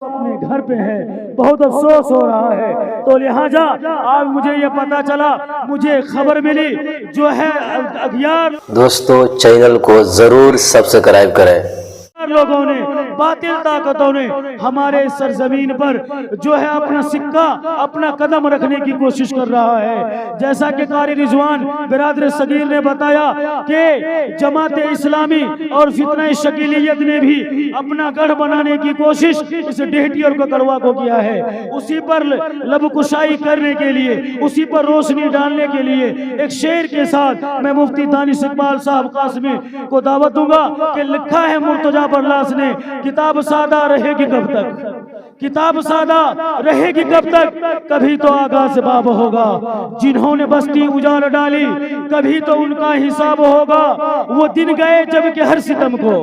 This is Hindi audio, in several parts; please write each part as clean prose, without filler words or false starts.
अपने घर पे है, बहुत अफसोस हो रहा है। तो लिहाजा आज मुझे ये पता चला, मुझे खबर मिली जो है अज्ञान दोस्तों चैनल को जरूर सब्सक्राइब करें। लोगों ने, बातिल ताकतों ने हमारे सरजमीन पर जो है अपना सिक्का, अपना कदम रखने की कोशिश कर रहा है। जैसा कि कारी रिजवान बिरादर सगीर ने बताया कि जमात इस्लामी और फितना शकीलियत ने भी अपना गढ़ बनाने की कोशिश इस डेहटी और ककड़वा को किया है। उसी पर लबकुशाई करने के लिए, उसी पर रोशनी डालने के लिए एक शेर के साथ मैं मुफ्ती दानिश इकबाल साहब कासमी को दावत दूंगा कि लिखा है मुर्तजा बरलास ने, किताब सादा रहेगी कब तक, किताब सादा रहेगी कब तक, कभी तो आगाज बाब होगा। जिन्होंने बस्ती उजाड़ डाली कभी तो उनका हिसाब होगा। वो दिन गए जब के हर सितम को,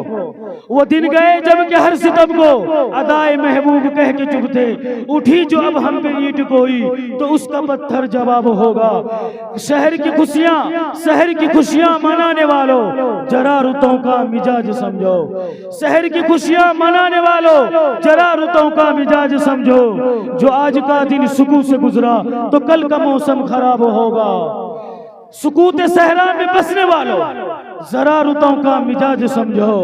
वो दिन गए जब के हर सितम को अदाए महबूब कह के चुप थे। उठी जो अब हम पे ईंट कोई तो उसका पत्थर जवाब होगा। शहर की खुशियां, शहर की खुशियां मनाने वालों जरा रुतों का मिजाज समझो। शहर की खुशियां मनाने वालों जरा रुतों का मिजाज समझो। जो आज का दिन सुकून से गुजरा तो कल का मौसम खराब होगा। सुकूत सहरा में बसने वालों जरा रुतों का मिजाज समझो।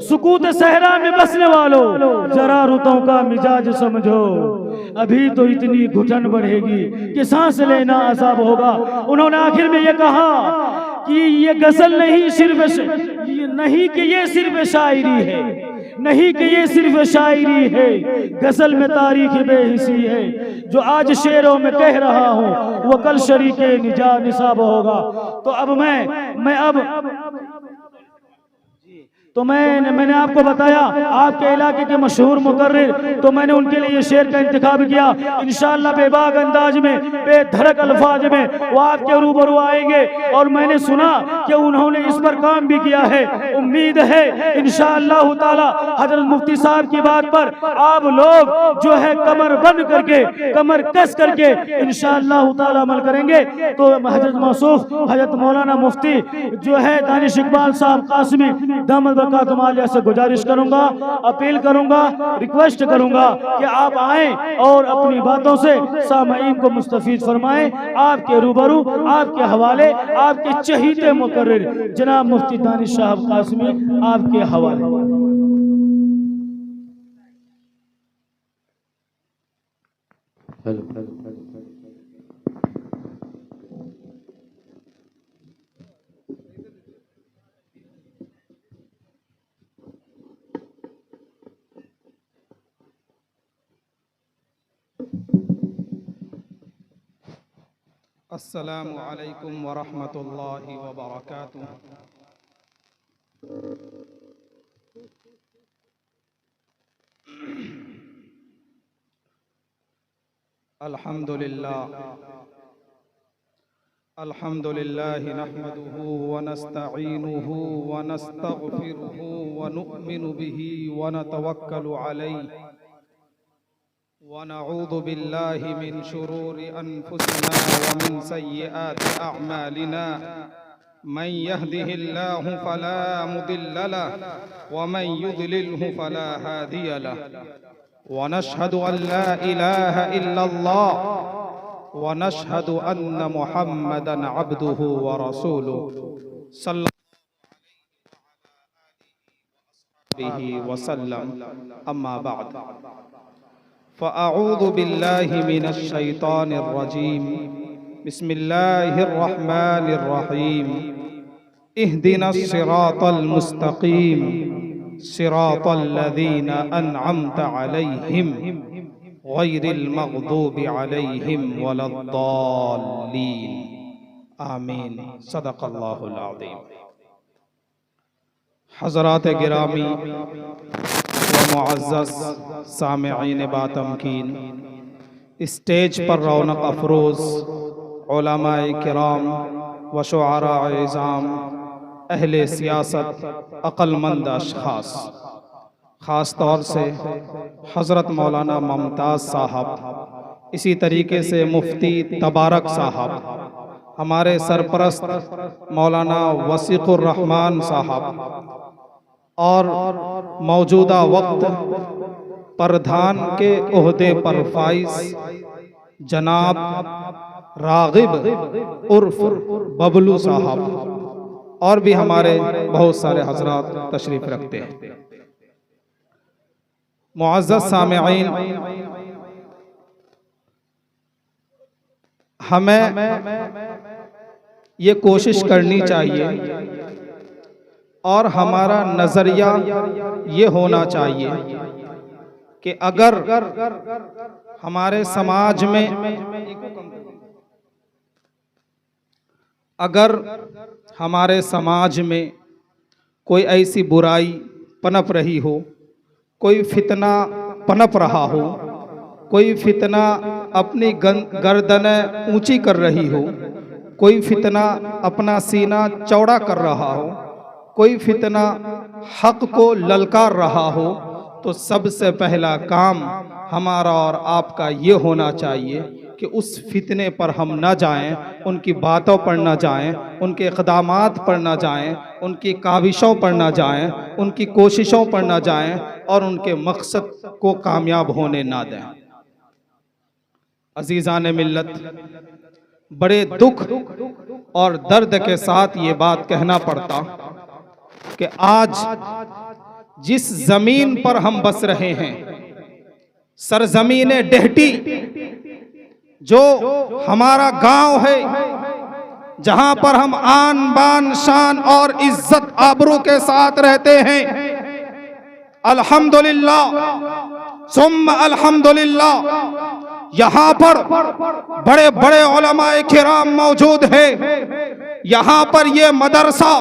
सुकूत सहरा में बसने वालों जरा रुतों का मिजाज समझो। अभी तो इतनी घुटन बढ़ेगी कि सांस लेना अजाब होगा। उन्होंने आखिर में ये कहा कि ये गजल नहीं सिर्फ शायरी है, नहीं कि ये सिर्फ शायरी है, गजल में तारीख बेहिसी है। जो आज शेरों में कह रहा हूँ वो कल शरीके निसाब होगा। तो अब तो मैंने आपको बताया आपके इलाके के मशहूर मुकर्रिर, तो मैंने उनके लिए ये शेर का इंतखाब किया। इंशाअल्लाह बेबाक अंदाज में, बेधड़क अल्फाज में वो आपके रूबरू आएंगे। और मैंने सुना कि उन्होंने इस पर काम भी किया है। उम्मीद है इंशाअल्लाह ताला हजरत मुफ्ती साहब की बात पर आप लोग जो है कमर बंद करके, कमर कस करके इंशाअल्लाह ताला अमल करेंगे। तो हजरत मौसूफ हजरत मौलाना मुफ्ती जो है दानिश इकबाल साहब कासमी दामद बरकातुहू से गुजारिश करूंगा, अपील करूंगा, रिक्वेस्ट करूंगा कि आप आएं और अपनी बातों से सामईन को मुस्तफीद फरमाएं। आपके रूबरू, आपके हवाले, आपके चहीते मुकर्रिर जनाब मुफ्ती दानिश साहब कासमी आपके हवाले। अस्सलामु अलैकुम वरहमतुल्लाहि वबरकातुह। अल्हम्दुलिल्लाह नहमदुहु व नस्तईनुहु व नस्तगफिरुहु व नुअमिनु बिही व नतवक्कलु अलैहि व नऊज़ु बिल्लाहि मिन शुरूरि अनफुसिना व मिन सय्यिआति अअमालिना। मन यहदिहिल्लाहु फला मुदिल्ल लहु व मन युद्लिल्हु फला हादिय लहु। व नशहदु अन ला इलाहा इल्लल्लाह व नशहदु अन्न मुहम्मदन अब्दुहु व रसूलुहु सल्लल्लाहु अलैहि वसल्लम। अम्मा बाद फ़अऊज़ु बिल्लाहि मिनश शैतानिर रजीम। बिस्मिल्लाहिर रहमानिर रहीम। इहदिनस सिरातल मुस्तकीम सिरातल लज़ीना अनअमता अलैहिम गैरिल मग़दूबि अलैहिम वलद्दाल्लीन। आमीन। सदक़ल्लाहुल अज़ीम। हज़रात गिरामी व मुअज़्ज़ज़ सामिईन बातमकीन, स्टेज पर रौनक अफरोज़ उलमाए किराम व शुअराए इज़ाम, अहले सियासत, अक़लमंद अशख़ास, ख़ास तौर से हज़रत मौलाना मुमताज़ साहब, इसी तरीके से मुफ्ती तबारक साहब, हमारे सरपरस्त मौलाना वसीक़ुर रहमान साहब और मौजूदा वक्त प्रधान के ओहदे पर फाइज जनाब रागिब उर्फ बबलू साहब और भी हमारे बहुत सारे हजरात तशरीफ रखते हैं। मुअज़्ज़ज़ सामिईन, हमें ये कोशिश करनी चाहिए और हमारा नज़रिया ये होना चाहिए कि अगर हमारे समाज में कोई ऐसी बुराई पनप रही हो, कोई फितना पनप रहा हो, कोई फितना अपनी गर्दन ऊंची कर रही हो, कोई फितना अपना सीना चौड़ा कर रहा हो, कोई फितना हक को ललकार रहा हो, तो सबसे पहला काम हमारा और आपका ये होना चाहिए कि उस फितने पर हम न जाएं, उनकी बातों पर न जाएं, उनके इक़दामात पर न जाएं, उनकी काविशों पर न जाएं, उनकी कोशिशों पर न जाएं और उनके मकसद को कामयाब होने ना दें। अज़ीज़ान मिल्लत, बड़े दुख और दर्द के साथ ये बात कहना पड़ता कि आज जिस जमीन पर हम बस रहे हैं, सरजमीने डेहटी, जो हमारा गांव है, जहां पर हम आन बान शान और इज्जत आबरू के साथ रहते हैं, अल्हम्दुलिल्लाह सुम्मा अल्हम्दुलिल्लाह, यहाँ पर बड़े बड़े उलमाए किराम मौजूद हैं। यहाँ पर ये मदरसा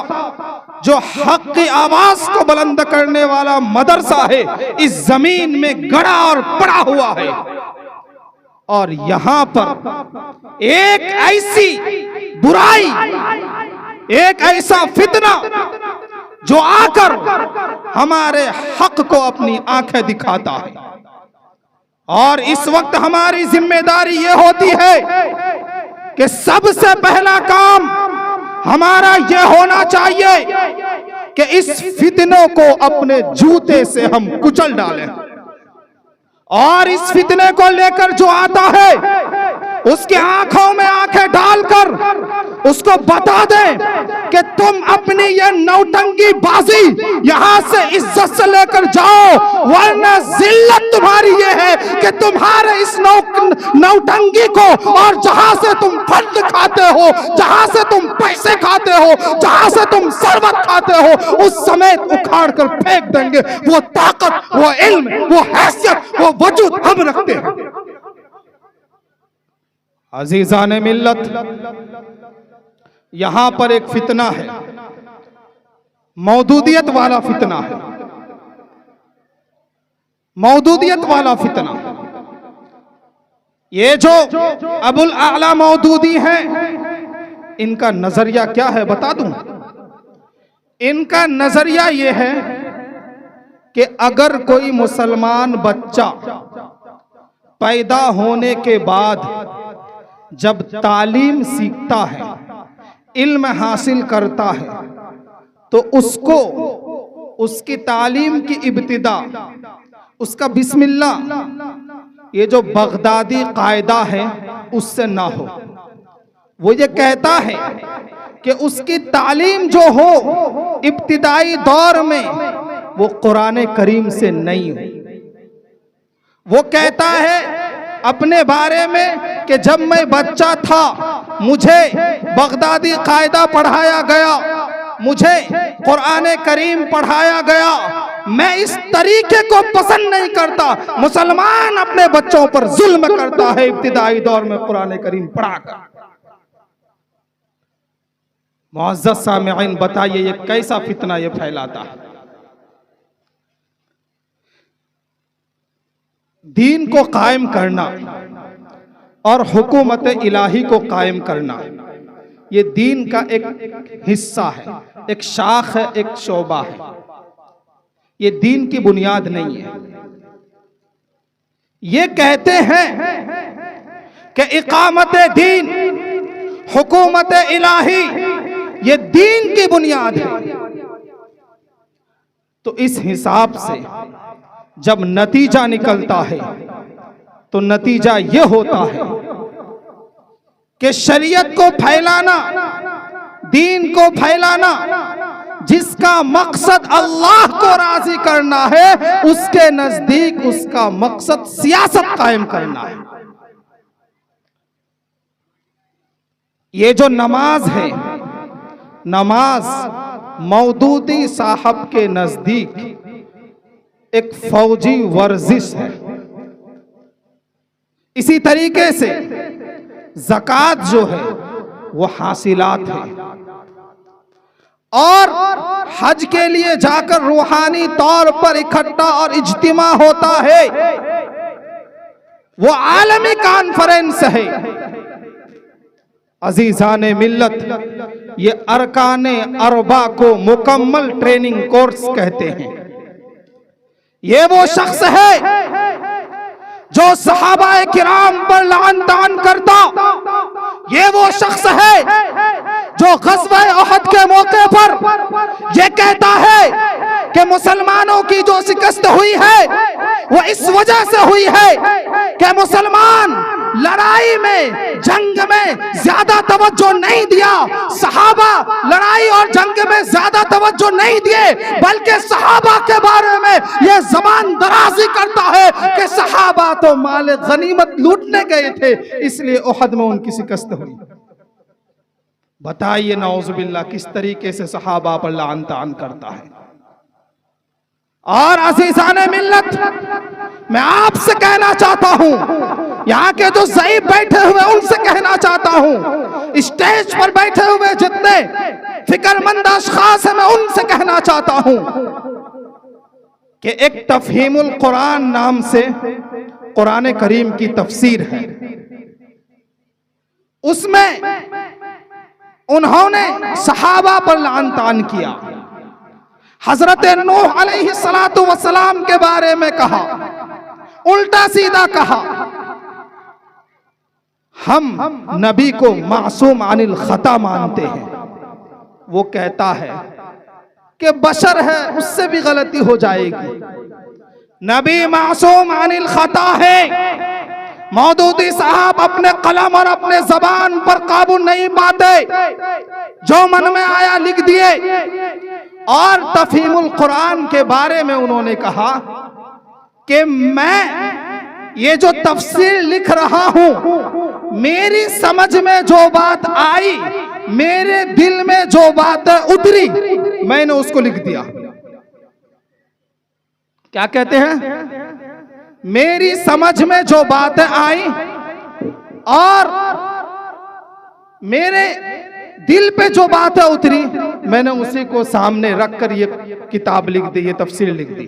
जो हक की आवाज को बुलंद करने वाला मदरसा है, इस जमीन में गड़ा और पड़ा हुआ है। और यहाँ पर एक ऐसी बुराई, एक ऐसा फितना जो आकर हमारे हक को अपनी आंखें दिखाता है। और इस वक्त हमारी जिम्मेदारी ये होती है कि सबसे पहला काम हमारा ये होना चाहिए कि इस फितनों को अपने जूते से हम कुचल डालें। और इस फितने को लेकर जो आता है उसके आंखों में आंखें डालकर उसको बता दें कि तुम अपनी ये नौटंकी बाजी यहां से इज्जत से लेकर जाओ, वरना जिल्लत तुम्हारी ये है कि तुम्हारे इस नौटंकी को, और जहां से तुम फंड खाते हो, जहां से तुम पैसे खाते हो, जहां से तुम शरबत खाते हो, उस समेत उखाड़ कर फेंक देंगे। वो ताकत, वो इल्म, वो हैसियत, वो वजूद हम रखते हैं। अजीजान मिल्लत, यहां पर एक फितना है, मौदूदियत वाला फितना है, मौदूदियत वाला फितना। ये जो अबुल आला मौदूदी हैं, इनका नजरिया क्या है बता दूं। इनका नजरिया ये है कि अगर कोई मुसलमान बच्चा पैदा होने के बाद जब तालीम सीखता है, इल्म हासिल करता है, तो उसको उसकी तालीम की इब्तिदा, उसका बिस्मिल्लाह, ये जो बगदादी कायदा है उससे ना हो। वो ये कहता है कि उसकी तालीम जो हो इब्तिदाई दौर में वो कुरान करीम से नहीं हो। वो कहता है अपने बारे में कि जब मैं बच्चा था मुझे बगदादी कायदा पढ़ाया गया, मुझे कुरान करीम पढ़ाया गया, मैं इस तरीके को पसंद नहीं करता। मुसलमान अपने बच्चों पर जुल्म करता है इब्तिदाई दौर में कुरान करीम पढ़ाकर। मुअज़्ज़ज़ सामिईन, बताइए ये कैसा फितना ये फैलाता है। दीन को कायम करना और हुकूमत इलाही को कायम करना, ये दीन का एक हिस्सा है, एक शाख है, एक शोबा है। ये दीन की बुनियाद नहीं है। ये कहते हैं कि इकामत दीन, हुकूमत इलाही, ये दीन की बुनियाद है। तो इस हिसाब से जब नतीजा निकलता है तो नतीजा यह होता है कि शरीयत को फैलाना, दीन को फैलाना, जिसका मकसद अल्लाह को राजी करना है, उसके नजदीक उसका मकसद सियासत कायम करना है। ये जो नमाज है, नमाज मौदूदी साहब के नजदीक एक फौजी वर्जिश है। इसी तरीके से ज़कात जो है वो हासिलात है, और हज के लिए जाकर रूहानी तौर पर इकट्ठा और इज्तिमा होता है, वो आलमी कॉन्फ्रेंस है। अजीजाने मिल्लत, ये अरकाने अरबा को मुकम्मल ट्रेनिंग कोर्स कहते हैं। ये वो शख्स है जो सहाबाए किराम पर लान तान करता, ये वो शख्स है जो ग़ज़वा उहद के मौके पर ये कहता है कि मुसलमानों की जो शिकस्त हुई है वो इस वजह से हुई है कि मुसलमान लड़ाई में, जंग में ज्यादा तवज्जो नहीं दिया। सहाबा लड़ाई और जंग में ज्यादा तवज्जो नहीं दिए, बल्कि सहाबा के बारे में यह ज़बान दराजी करता है कि सहाबा तो माल गनीमत लूटने गए थे, इसलिए उहद में उनकी शिकस्त हुई। बताइए नौजुबिल्लाह किस तरीके से सहाबा पर लान तान करता है। और अज़ीज़ाने मिल्लत, मैं आपसे कहना चाहता हूं, यहाँ के जो ज़ईफ़ बैठे हुए उनसे कहना चाहता हूं, स्टेज पर बैठे हुए जितने फिक्रमंद अशख़ास हैं मैं उनसे कहना चाहता हूं कि एक तफ़हीमुल कुरान नाम से कुरान करीम की तफसीर है। उसमें उन्होंने सहाबा पर लान तान किया, हजरत नूह अलैहिस्सलातु वस्सलाम के बारे में कहा, उल्टा सीधा कहा। हम नबी को मासूम अनिल खता मानते हैं। वो कहता है कि बशर है, उससे भी गलती हो जाएगी। नबी मासूम अनिल खता है। मौदूदी साहब अपने कलम और अपने जबान पर काबू नहीं पाते, जो मन में आया लिख दिए। और तफ़हीमुल कुरान के बारे में उन्होंने कहा कि मैं ये जो तफसीर लिख रहा हूं, मेरी समझ में जो बात आई, मेरे दिल में जो बात उतरी, मैंने उसको लिख दिया। क्या कहते हैं? मेरी समझ में जो बातें आई और मेरे दिल पे जो बातें उतरी, मैंने उसी को सामने रखकर ये किताब लिख दी, ये तफसीर लिख दी।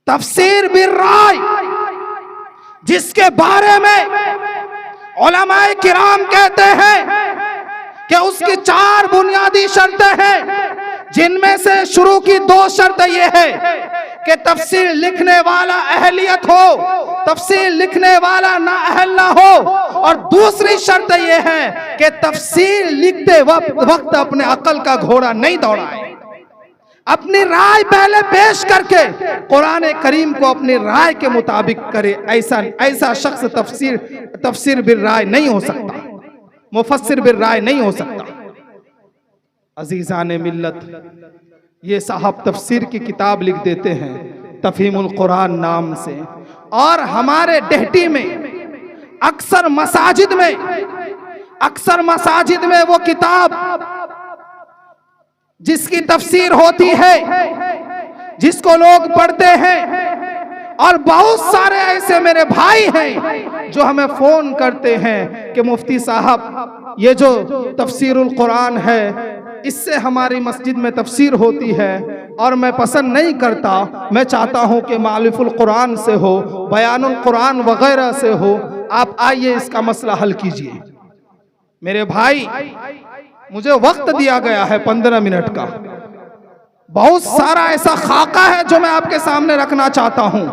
तफसीर बिर राय, जिसके बारे में उलमाए किराम कहते हैं कि उसकी 4 बुनियादी शर्तें हैं, जिनमें से शुरू की 2 शर्तें ये है कि तफसीर लिखने वाला अहलियत हो, तफसीर लिखने वाला ना अहल ना हो, और दूसरी शर्त यह है कि तफसीर लिखते वक्त अपने अकल का घोड़ा नहीं दौड़ाए, अपनी राय पहले पेश करके कुरान करीम को अपनी राय के मुताबिक करे। ऐसा शख्स तफसीर बिर राय नहीं हो सकता, मुफस्सिर बिर राय नहीं हो सकता। अजीज़ाने मिल्लत, ये साहब तफसीर की किताब लिख देते हैं तफ़हीमुल कुरान नाम से, और हमारे डेहटी में अक्सर मसाजिद में वो किताब जिसकी तफसीर होती है, जिसको लोग पढ़ते हैं, और बहुत सारे ऐसे मेरे भाई हैं जो हमें फोन करते हैं कि मुफ्ती साहब ये जो तफसीरुल कुरान है, इससे हमारी मस्जिद में तफसीर होती है और मैं पसंद नहीं करता, मैं चाहता हूं कि मालिफुल कुरान से हो, बयानुल कुरान वगैरह से हो, आप आइए इसका मसला हल कीजिए। मेरे भाई, मुझे वक्त दिया गया है 15 मिनट का, बहुत सारा ऐसा खाका है जो मैं आपके सामने रखना चाहता हूं,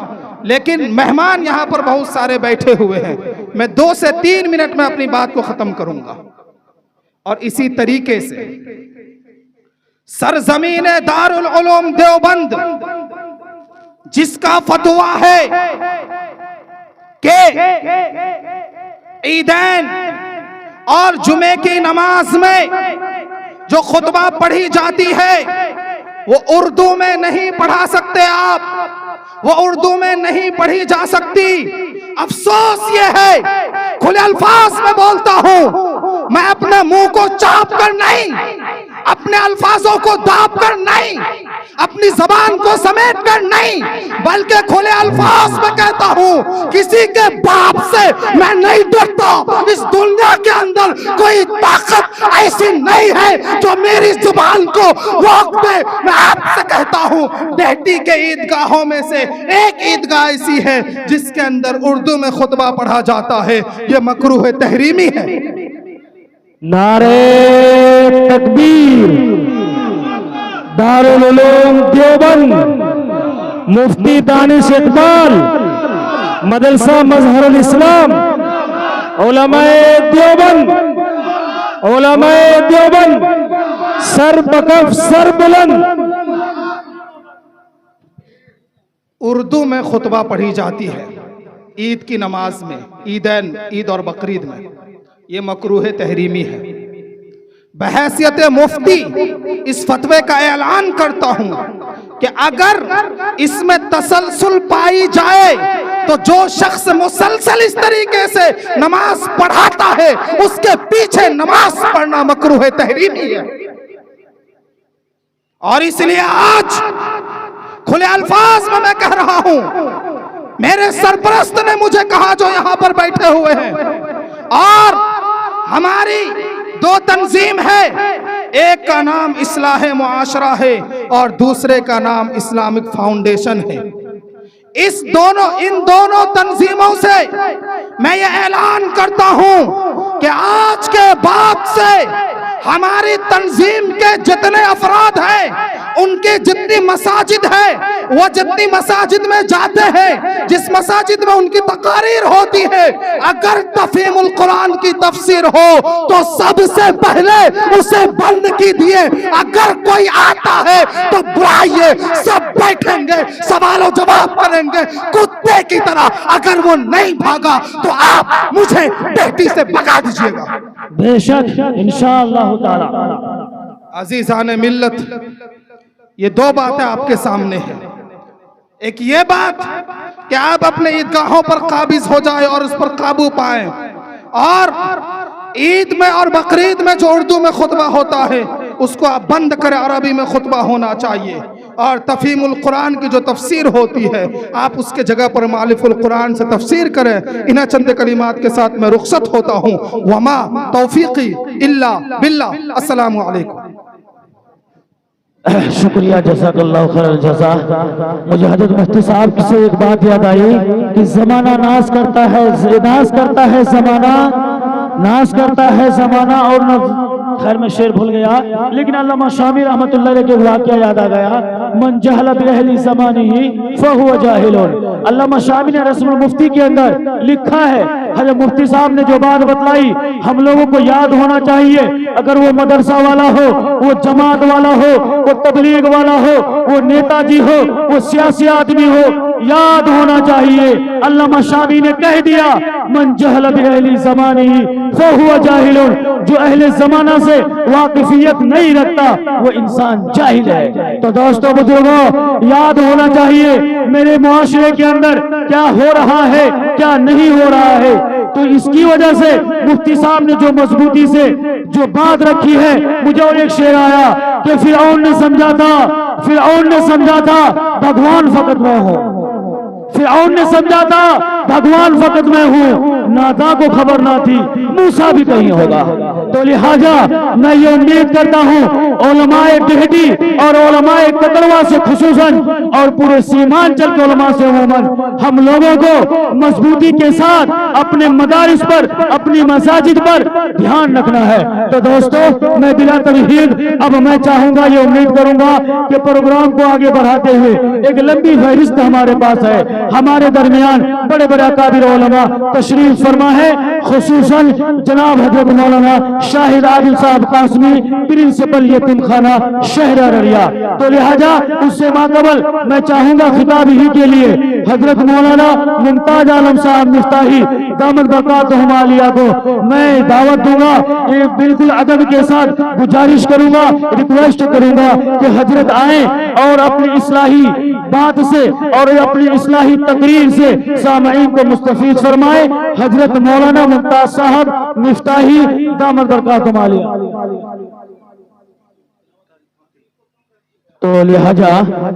लेकिन मेहमान यहां पर बहुत सारे बैठे हुए हैं। मैं 2 से 3 मिनट में अपनी बात को खत्म करूंगा। और इसी तरीके से सरजमीन दारुल उलूम देवबंद, जिसका फतवा है कि ईदैन और जुमे की नमाज में जो खुतबा पढ़ी जाती है वो उर्दू में नहीं पढ़ा सकते आप, वो उर्दू में नहीं पढ़ी जा सकती। अफसोस ये है, खुले अल्फाज में बोलता हूं, मैं अपने मुंह को चाप कर नहीं, अपने अल्फाजों को दाब कर नहीं, अपनी जबान को समेट कर नहीं, बल्कि खुले अल्फाज में कहता हूं, किसी के बाप से मैं नहीं डरता। इस दुनिया के अंदर कोई ताकत ऐसी नहीं है जो मेरी जुबान को रोक दे। मैं आपसे कहता हूं, डेहटी के ईदगाहों में से एक ईदगाह ऐसी है जिसके अंदर उर्दू में खुतबा पढ़ा जाता है, यह मकरूह तहरीमी है। नारे तकबीर। दारुल उलूम देवबंद, मुफ्ती दानिश इकबाल, मदरसा मजहरुल इस्लाम, उलमाए देवबंद, उलमाए देवबंद, सर बकफ सर बुलंद। उर्दू में खुतबा पढ़ी जाती है ईद की नमाज में, ईदैन, ईद और बकरीद में, ये मकरूह तहरीमी है। बहैसियत मुफ्ती इस फतवे का ऐलान करता हूं कि अगर इसमें तसलसल पाई जाए तो जो शख्स मुसलसल इस तरीके से नमाज पढ़ाता है उसके पीछे नमाज पढ़ना मकरूह तहरीमी है। और इसलिए आज खुले अल्फाज में मैं कह रहा हूं, मेरे सरपरस्त ने मुझे कहा जो यहां पर बैठे हुए हैं, और हमारी दो तंजीम है, एक का नाम इस्लाह मुआशरा है और दूसरे का नाम इस्लामिक फाउंडेशन है। इन दोनों तंजीमों से मैं ये ऐलान करता हूं कि आज के बाद से हमारी तंजीम के जितने अफराद हैं, उनके जितनी मसाजिद है, वो जितनी मसाजिद में जाते हैं, जिस मसाजिद में उनकी तकारीर होती है, अगर तफहीमुल कुरान की तफसीर हो तो सबसे पहले उसे बंद कीजिए। अगर कोई आता है तो बुलाइए, सब बैठेंगे, सवालों जवाब करेंगे कुत्ते की तरह। अगर वो नहीं भागा तो आप मुझे डेहटी से भगा दीजिएगा। बेशक इंशाअल्लाह ताला। अजीजान मिल्लत, ये दो बातें आपके सामने हैं। एक ये बात कि आप अपने ईदगाहों पर काबिज हो जाए और उस पर काबू पाएं, और ईद में और बकरीद में जो उर्दू में खुतबा होता है उसको आप बंद करें, अरबी में खुतबा होना चाहिए। और तफहीमुल कुरान की जो तफसीर होती है आप उसके जगह पर मालिफुल कुरान से तफसीर करें। इन्हें चंद कलिमात के साथ मैं रुखसत होता हूँ। वमा तौफीकी इल्ला बिल्लाह। अस्सलामु अलैकुम। शुक्रिया, जज़ाकल्लाहु खैरल जज़ा। मुझे हज़रत मुफ्ती साहब से एक बात याद आई कि ज़माना नाज करता है, ज़माना नाज करता है ज़माना, और न खैर मैं शेर भूल गया, लेकिन अल्लामा शामी रहमतुल्लाह अलैह के वाक़या याद आ गया। मन जहल बिअहली ज़मानिही फहुव जाहिलुन। अल्लामा शामी ने रस्मुल मुफ्ती के अंदर लिखा है, हज़रत मुफ्ती साहब ने जो बात बतलाई हम लोगों को याद होना चाहिए। अगर वो मदरसा वाला हो, वो जमात वाला हो, वो तबलीग वाला हो, वो नेताजी हो, वो सियासी आदमी हो, याद होना चाहिए। अल्लामा शामी ने कह दिया, मन जहल बिअहली ज़मानिही फहुव जाहिलुन। जो अहले ज़माना से वाकिफियत नहीं रखता वो इंसान जाहिल है। तो दोस्तों बुजुर्गों, याद होना चाहिए मेरे मुआशरे के अंदर क्या हो रहा है, क्या नहीं हो रहा है। तो इसकी वजह से मुफ्ती साहब ने जो मजबूती से जो बात रखी है, मुझे और एक शेर आया कि फिरौन ने समझा था भगवान फकत मैं हूँ। फिरौन ने समझा था भगवान फकत मैं हूँ, नादा को खबर ना थी मूसा भी कहीं होगा। तो लिहाजा मैं ये उम्मीद करता हूँ उलमाए डेहटी और उलमाए कतरवा से खुसूसन और पूरे सीमांचल के उलमा से उमूमन हम लोगों को मजबूती के साथ अपने मदारिस पर, अपनी मसाजिद पर ध्यान रखना है। तो दोस्तों मैं बिला तमहीद अब मैं चाहूंगा, ये उम्मीद करूंगा कि प्रोग्राम को आगे बढ़ाते हुए एक लंबी फहरिस्त हमारे पास है। हमारे दरमियान बड़े बड़े अकाबिर उलमा तशरीफ फरमा है, खुसूसन जनाब हजरत मौलाना शाहिद आदिल साहब कासमी, प्रिंसिपल यतीम खाना शहर अररिया। तो लिहाजा उससे माकबल मैं चाहूंगा खिताब ही के लिए हजरत मौलाना मुमताज आलम साहब मिफ्ताही दामद बरकातहुम आलिया को मैं दावत दूंगा। ये बिल्कुल अदब के साथ गुजारिश करूंगा, रिक्वेस्ट करूंगा कि हजरत आए और अपनी इस्लाही बात से और अपनी इस्लाही तकरीर से सामईन को मुस्तफीद फरमाए। हजरत मौलाना मुमताज साहब मिफ्ताही दामद बरकातहुम आलिया। तो लिहाजा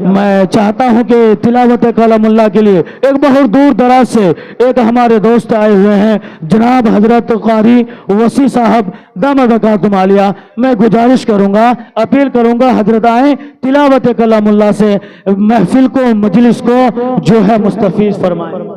मैं चाहता हूं कि तिलावत कलामुल्लाह के लिए एक बहुत दूर दराज से एक हमारे दोस्त आए हुए हैं जनाब हजरत कारी वसी साहब दामद बरकातहुम आलिया। मैं गुजारिश करूंगा, अपील करूंगा हजरत आए तिलावत कलामुल्लाह से महफिल को, मजलिस को जो है मुस्तफीज फरमाए।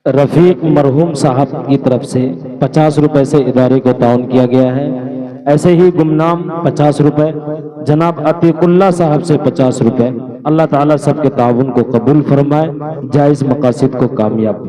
रफीक मरहूम साहब की तरफ से 50 रुपए से इदारे को ताउन किया गया है। ऐसे ही गुमनाम 50 रुपए, जनाब अतीकुल्ला साहब से 50 रुपए। अल्लाह ताला सबके ताउन को कबूल फरमाए, जायज मकासद को कामयाब